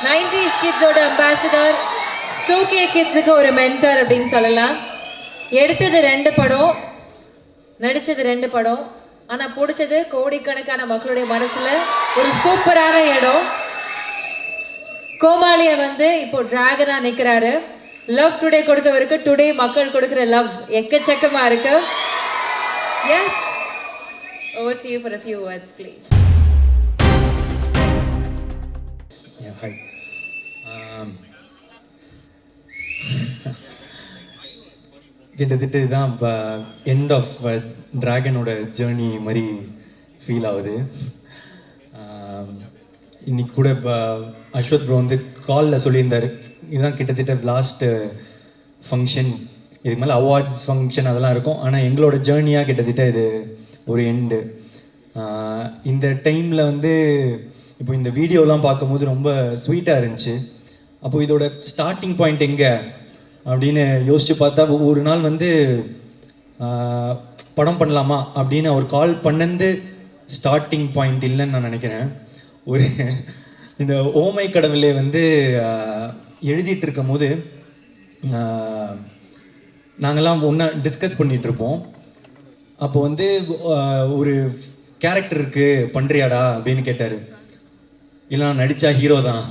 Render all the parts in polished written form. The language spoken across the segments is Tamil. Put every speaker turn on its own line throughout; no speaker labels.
90s கிட்ஸோட அம்பாசிடர், 2K கிட்ஸுக்கு ஒரு மென்டர் அப்படின்னு சொல்லலாம். எடுத்தது 2 படம், நடித்தது 2 படம், ஆனால் பிடிச்சது கோடிக்கணக்கான மக்களுடைய மனசில் ஒரு சூப்பரான இடம். கோமாளியை வந்து இப்போ டிராகனாக நிற்கிறாரு. லவ் டுடே கொடுத்தவருக்கு டுடே மக்கள் கொடுக்குற லவ் எக்கச்சக்கமாக இருக்கு. Yes, over to you for a few words, please.
Yeah, hi. கிட்டத்தட்ட இதுதான் இப்போ எண்ட் ஆஃப் ட்ராகனோட ஜேர்னி மாதிரி ஃபீல் ஆகுது. இன்னைக்கு கூட இப்போ அஸ்வத் ப்ரோ வந்து காலில் சொல்லியிருந்தார், இதுதான் கிட்டத்தட்ட லாஸ்ட்டு ஃபங்க்ஷன், இதுக்கு மேலே அவார்ட்ஸ் ஃபங்க்ஷன் அதெல்லாம் இருக்கும், ஆனால் எங்களோட ஜேர்னியாக கிட்டத்தட்ட இது ஒரு எண்டு. இந்த டைமில் வந்து இப்போ இந்த வீடியோலாம் பார்க்கும்போது ரொம்ப ஸ்வீட்டாக இருந்துச்சு. அப்போது இதோட ஸ்டார்டிங் பாயிண்ட் எங்கே அப்படின்னு யோசித்து பார்த்தா, ஒரு நாள் வந்து படம் பண்ணலாமா அப்படின்னு அவர் கால் பண்ணது ஸ்டார்டிங் பாயிண்ட் இல்லைன்னு நான் நினைக்கிறேன். ஒரு இந்த ஓமை கடவுளே வந்து எழுதிட்டு இருக்கும் போது நாங்கள்லாம் ஒன்றா டிஸ்கஸ் பண்ணிகிட்ருப்போம். அப்போ வந்து ஒரு கேரக்டருக்கு பண்ணுறியாடா அப்படின்னு கேட்டார். இல்லை நான் நடித்தா ஹீரோ தான்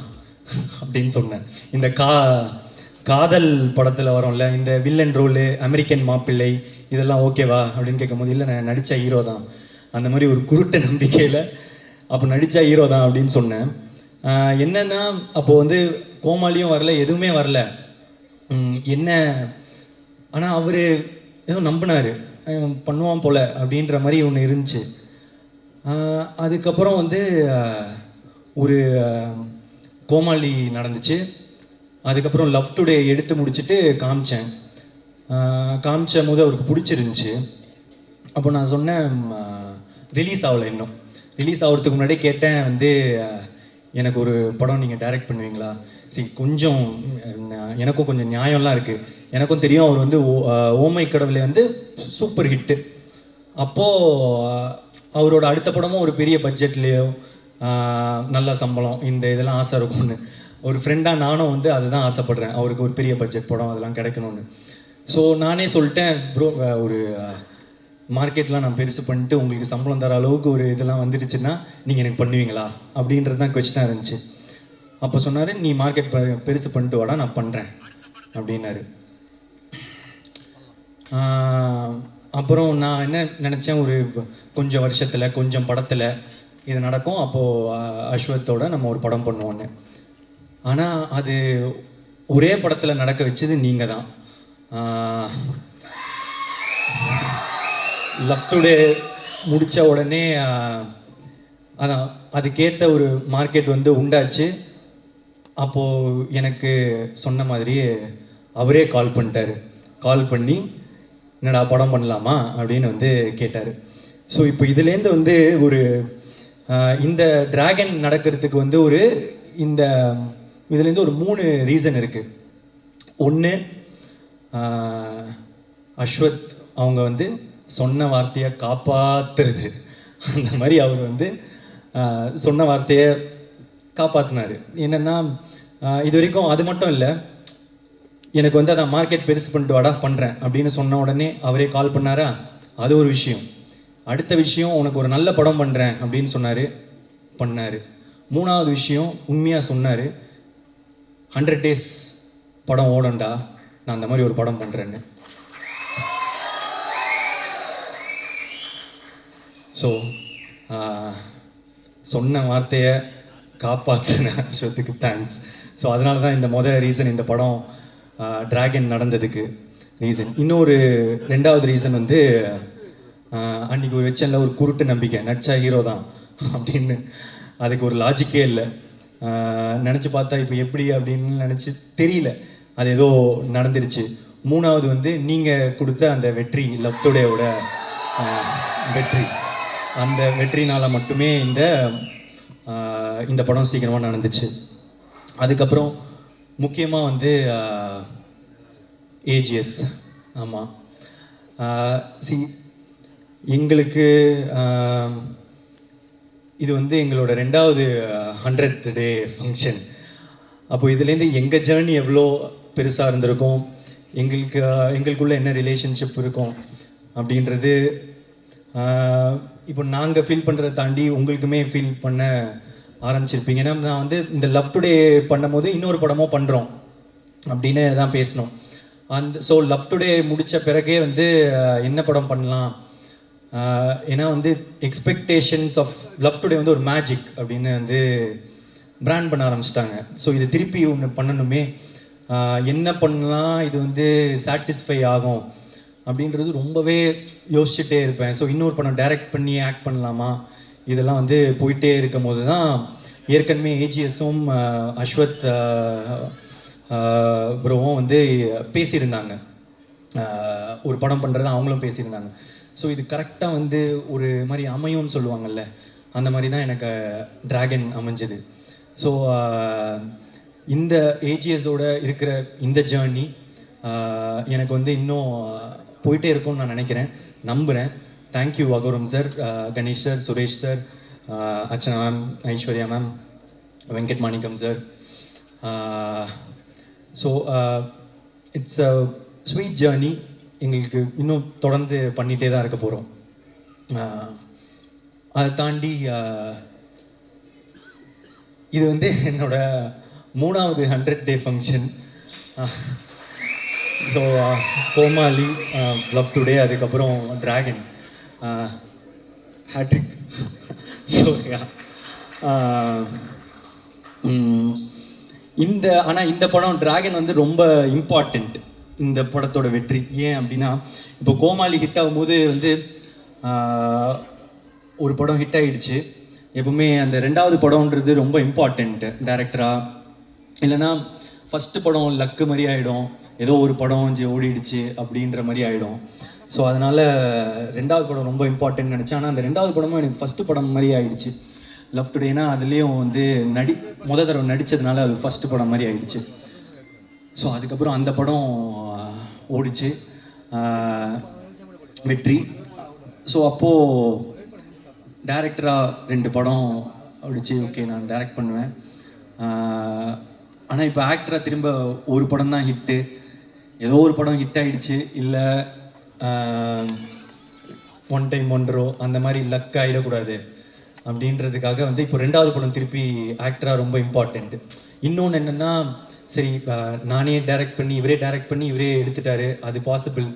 அப்படின்னு சொன்னேன். இந்த காதல் படத்தில் வரோம்ல, இந்த வில்லன் ரோலு, அமெரிக்கன் மாப்பிள்ளை, இதெல்லாம் ஓகேவா அப்படின்னு கேட்கும்போது, இல்லை நான் நடித்தா ஹீரோ தான், அந்த மாதிரி ஒரு குருட்டு நம்பிக்கையில் அப்போ நடித்தா ஹீரோ தான் அப்படின்னு சொன்னேன். என்னென்னா அப்போது வந்து கோமாளியும் வரல, எதுவுமே வரல என்ன, ஆனால் அவர் ஏதோ நம்பினார், பண்ணுவான் போல் அப்படின்ற மாதிரி ஒன்று இருந்துச்சு. அதுக்கப்புறம் வந்து ஒரு கோமாளி நடந்துச்சு. அதுக்கப்புறம் லவ் டுடே எடுத்து முடிச்சுட்டு காமிச்ச போது அவருக்கு பிடிச்சிருந்துச்சு. அப்போ நான் சொன்னேன், ரிலீஸ் ஆகலை, இன்னும் ரிலீஸ் ஆகிறதுக்கு முன்னாடியே கேட்டேன் வந்து, எனக்கு ஒரு படம் நீங்கள் டைரக்ட் பண்ணுவீங்களா? சரி, கொஞ்சம் எனக்கும் கொஞ்சம் நியாயம்லாம் இருக்குது, எனக்கும் தெரியும் அவர் வந்து ஓமை கடவுளை வந்து சூப்பர் ஹிட்டு. அப்போது அவரோட அடுத்த படமும் ஒரு பெரிய பட்ஜெட்லேயோ நல்ல சம்பளம், இந்த இதெல்லாம் ஆசை இருக்கும்னு ஒரு ஃப்ரெண்டாக நானும் வந்து அதுதான் ஆசைப்பட்றேன், அவருக்கு ஒரு பெரிய பட்ஜெட் படம் அதெல்லாம் கிடைக்கணும்னு. ஸோ நானே சொல்லிட்டேன், ப்ரோ ஒரு மார்க்கெட்லாம் நான் பெருசு பண்ணிட்டு உங்களுக்கு சம்பளம் தர அளவுக்கு ஒரு இதெல்லாம் வந்துடுச்சுன்னா நீங்கள் எனக்கு பண்ணுவீங்களா அப்படின்றது தான் கொஸ்டினாக இருந்துச்சு. அப்போ சொன்னார், நீ மார்க்கெட் பெருசு பண்ணிட்டு வாடா, நான் பண்ணுறேன் அப்படின்னாரு. அப்புறம் நான் என்ன நினச்சேன், ஒரு கொஞ்சம் வருஷத்தில் கொஞ்சம் படத்தில் இது நடக்கும், அப்போது அஸ்வத்தோட நம்ம ஒரு படம் பண்ணுவோன்னு. ஆனால் அது ஒரே படத்தில் நடக்க வச்சது நீங்கள் தான். லவ் டுடே முடித்த உடனே அதான் அதுக்கேற்ற ஒரு மார்க்கெட் வந்து உண்டாச்சு. அப்போது எனக்கு சொன்ன மாதிரியே அவரே கால் பண்ணிட்டார். கால் பண்ணி என்னடா படம் பண்ணலாமா அப்படின்னு வந்து கேட்டார். ஸோ இப்போ இதுலேருந்து வந்து ஒரு இந்த டிராகன் நடக்கிறதுக்கு வந்து ஒரு இந்த இதுலேருந்து ஒரு 3 ரீசன் இருக்குது. ஒன்று, அஸ்வத் அவங்க வந்து சொன்ன வார்த்தையை காப்பாற்றுறது, அந்த மாதிரி அவர் வந்து சொன்ன வார்த்தையை காப்பாற்றினார். என்னென்னா இது வரைக்கும் அது மட்டும் இல்லை, எனக்கு வந்து அதான் மார்க்கெட் பெருசு பண்ணிட்டு வாடா பண்ணுறேன் அப்படின்னு சொன்ன உடனே அவரே கால் பண்ணாரா, அது ஒரு விஷயம். அடுத்த விஷயம், உனக்கு ஒரு நல்ல படம் பண்ணுறேன் அப்படின்னு சொன்னார், பண்ணார். 3வது விஷயம், உண்மையாக சொன்னார், 100 days படம் ஓடண்டா, நான் அந்த மாதிரி ஒரு படம் பண்ணுறேன்னு. ஸோ சொன்ன வார்த்தையை காப்பாற்றின அஸ்வத்துக்கு தேங்க்ஸ். ஸோ அதனால தான் இந்த ரீசன், இந்த படம் டிராகன் நடந்ததுக்கு ரீசன். இன்னொரு 2வது ரீசன் வந்து, அன்றைக்கி ஒரு வச்சனில் ஒரு குருட்டு நம்பிக்கை, நடிச்சா ஹீரோ தான் அப்படின்னு. அதுக்கு ஒரு லாஜிக்கே இல்லை. நினச்சி பார்த்தா இப்போ எப்படி அப்படின்னு நினச்சி தெரியல, அது ஏதோ நடந்துருச்சு. 3வது வந்து நீங்கள் கொடுத்த அந்த வெற்றி, லவ் டுடேவோட வெற்றி, அந்த வெற்றினால் மட்டுமே இந்த படம் சீக்கிரமாக நடந்துச்சு. அதுக்கப்புறம் முக்கியமாக வந்து ஏஜிஎஸ். ஆமாம், எங்களுக்கு இது வந்து எங்களோட 2வது 100th day ஃபங்க்ஷன். அப்போ இதுலேருந்து எங்கள் ஜேர்னி எவ்வளோ பெருசாக இருந்திருக்கும், எங்களுக்குள்ள என்ன ரிலேஷன்ஷிப் இருக்கும் அப்படின்றது இப்போ நாங்கள் ஃபீல் பண்ணுறதை தாண்டி உங்களுக்குமே ஃபீல் பண்ண ஆரம்பிச்சிருப்பீங்க. ஏன்னா நான் வந்து இந்த லவ் டுடே பண்ணும் போது இன்னொரு படமோ பண்ணுறோம் அப்படின்னு தான் பேசணும். ஸோ லவ் டுடே முடித்த பிறகே வந்து என்ன படம் பண்ணலாம், ஏன்னா வந்து எக்ஸ்பெக்டேஷன்ஸ் ஆஃப் லவ் டுடே வந்து ஒரு மேஜிக் அப்படின்னு வந்து பிராண்ட் பண்ண ஆரம்பிச்சிட்டாங்க. ஸோ இது திருப்பி ஒன்று பண்ணணுமே, என்ன பண்ணலாம், இது வந்து சாட்டிஸ்ஃபை ஆகும் அப்படின்றது ரொம்பவே யோசிச்சுட்டே இருப்பேன். ஸோ இன்னொரு படம் டைரக்ட் பண்ணி ஆக்ட் பண்ணலாமா, இதெல்லாம் வந்து போயிட்டே இருக்கும் போது தான் ஏற்கனவே ஏஜிஎஸும் அஸ்வத் ப்ரோவும் வந்து பேசியிருந்தாங்க, ஒரு படம் பண்ணுறது அவங்களும் பேசியிருந்தாங்க. ஸோ இது கரெக்டாக வந்து ஒரு மாதிரி அமையும்னு சொல்லுவாங்கல்ல, அந்த மாதிரி தான் எனக்கு டிராகன் அமைஞ்சது. ஸோ இந்த ஏஜிஎஸோட இருக்கிற இந்த ஜேர்னி எனக்கு வந்து இன்னும் போயிட்டே இருக்கும்னு நான் நினைக்கிறேன், நம்புகிறேன். Thank you Agoram sir, Ganesh sir, Suresh sir, Archana ma'am, Aishwarya ma'am, Venkat Manickam sir. So it's a sweet journey, எங்களுக்கு இன்னும் தொடர்ந்து பண்ணிகிட்டே தான் இருக்க போகிறோம். அதை தாண்டி இது வந்து என்னோட 3வது 100 டே ஃபங்க்ஷன். ஸோ கோமாளி, லவ் டுடே, அதுக்கப்புறம் டிராகன், ஹேட்ரிக். ஸோ இந்த படம் டிராகன் வந்து ரொம்ப இம்பார்ட்டண்ட் இந்த படத்தோட வெற்றி. ஏன் அப்படின்னா, இப்போ கோமாளி ஹிட் ஆகும்போது வந்து ஒரு படம் ஹிட் ஆகிடுச்சு, எப்பவுமே அந்த 2வது படம்ன்றது ரொம்ப இம்பார்ட்டண்ட்டு டைரக்டராக. இல்லைன்னா ஃபஸ்ட்டு படம் லக்கு மாதிரி ஆகிடும், ஏதோ ஒரு படம் ஓடிடுச்சு அப்படின்ற மாதிரி ஆகிடும். ஸோ அதனால் 2வது படம் ரொம்ப இம்பார்ட்டன்ட் நினச்சேன். ஆனால் அந்த 2வது படமும் எனக்கு ஃபஸ்ட்டு படம் மாதிரி ஆகிடுச்சு, லவ் டுடேனா அதுலேயும் வந்து முத தடவை நடித்ததுனால அது ஃபஸ்ட்டு படம் மாதிரி ஆகிடுச்சு. ஸோ அதுக்கப்புறம் அந்த படம் ஓடிச்சு, வெற்றி. ஸோ அப்போது டைரக்டராக 2 படம் ஓடிச்சு, ஓகே நான் டைரக்ட் பண்ணுவேன். ஆனால் இப்போ ஆக்டராக திரும்ப ஒரு படம் தான் ஹிட்டு, ஏதோ ஒரு படம் ஹிட் ஆகிடுச்சு, இல்லை ஒன் டைம் ஒன்றோ அந்த மாதிரி லக் ஆகிடக்கூடாது அப்படின்றதுக்காக வந்து இப்போ 2வது படம் திருப்பி ஆக்டராக ரொம்ப இம்பார்ட்டண்ட்டு. இன்னொன்று என்னென்னா, சரி நானே டைரக்ட் பண்ணி இவரே டைரக்ட் பண்ணி இவரே எடுத்துட்டாரு, அது பாசிபிள்.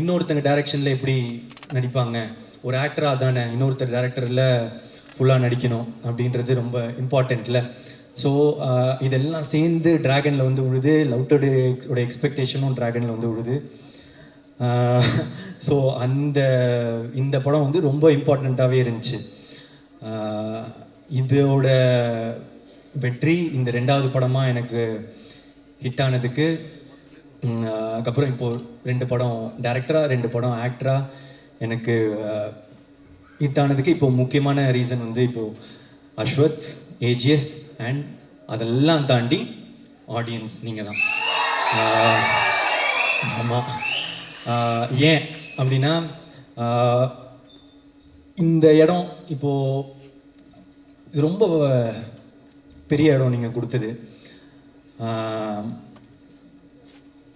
இன்னொருத்தங்க டைரக்ஷனில் எப்படி நடிப்பாங்க, ஒரு ஆக்டராக தானே இன்னொருத்தர் டைரக்டரில் ஃபுல்லாக நடிக்கணும் அப்படின்றது ரொம்ப இம்பார்ட்டண்ட்டில். ஸோ இதெல்லாம் சேர்ந்து டிராகனில் வந்து விழுது, லவ் டுடேயோட எக்ஸ்பெக்டேஷனும் டிராகனில் வந்து விழுது. ஸோ இந்த படம் வந்து ரொம்ப இம்பார்ட்டண்ட்டாகவே இருந்துச்சு. இதோட வெற்றி இந்த 2வது படமாக எனக்கு ஹிட் ஆனதுக்கு, அதுக்கப்புறம் இப்போது 2 படம் டைரக்டராக 2 படம் ஆக்டராக எனக்கு ஹிட் ஆனதுக்கு இப்போ முக்கியமான ரீசன் வந்து இப்போது அஸ்வத், ஏஜிஎஸ் அண்ட் அதெல்லாம் தாண்டி ஆடியன்ஸ் நீங்கள் தான். ஆமாம், ஏன் அப்படின்னா இந்த இடம் இப்போது இது ரொம்ப பெரிய இடம் நீங்கள் கொடுத்தது.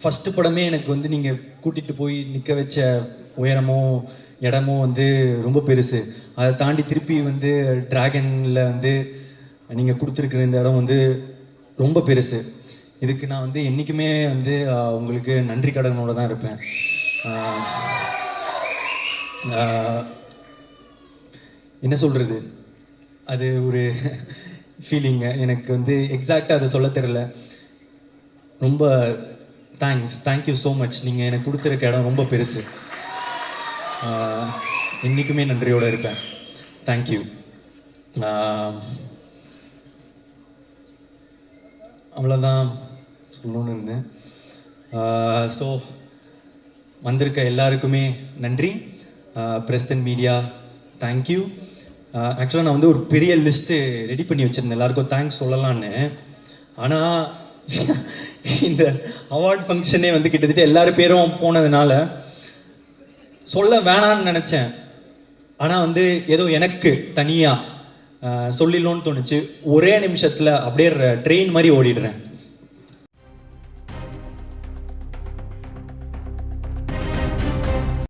ஃபஸ்ட்டு படமே எனக்கு வந்து நீங்கள் கூட்டிகிட்டு போய் நிற்க வச்ச உயரமோ இடமோ வந்து ரொம்ப பெருசு. அதை தாண்டி திருப்பி வந்து டிராகனில் வந்து நீங்கள் கொடுத்துருக்குற இந்த இடம் வந்து ரொம்ப பெருசு. இதுக்கு நான் வந்து என்றைக்குமே வந்து உங்களுக்கு நன்றி கடனோடு தான் இருப்பேன். என்ன சொல்கிறது, அது ஒரு ஃபீலிங்கு, எனக்கு வந்து எக்ஸாக்டாக அதை சொல்ல தெரியல. ரொம்ப தேங்க்யூ ஸோ மச். நீங்கள் எனக்கு கொடுத்துருக்க இடம் ரொம்ப பெருசு, என்றைக்குமே நன்றியோடு இருப்பேன். தேங்க்யூ. அவ்வளோதான் சொல்லணும்னு இருந்தேன். ஸோ வந்திருக்க எல்லாருக்குமே நன்றி. Press and media thank you. ஆக்சுவலாக நான் வந்து ஒரு பெரிய லிஸ்ட்டு ரெடி பண்ணி வச்சுருந்தேன் எல்லாருக்கும் தேங்க்ஸ் சொல்லலான்னு. ஆனால் இந்த அவார்ட் ஃபங்க்ஷனே வந்து கிட்டத்தட்ட எல்லாரும் பேரும் போனதுனால சொல்ல வேணான்னு நினச்சேன். ஆனால் வந்து ஏதோ எனக்கு தனியாக சொல்லிடணும்னு தோணுச்சு. ஒரே நிமிஷத்தில் அப்படியே ட்ரெயின் மாதிரி ஓடிடுறேன்.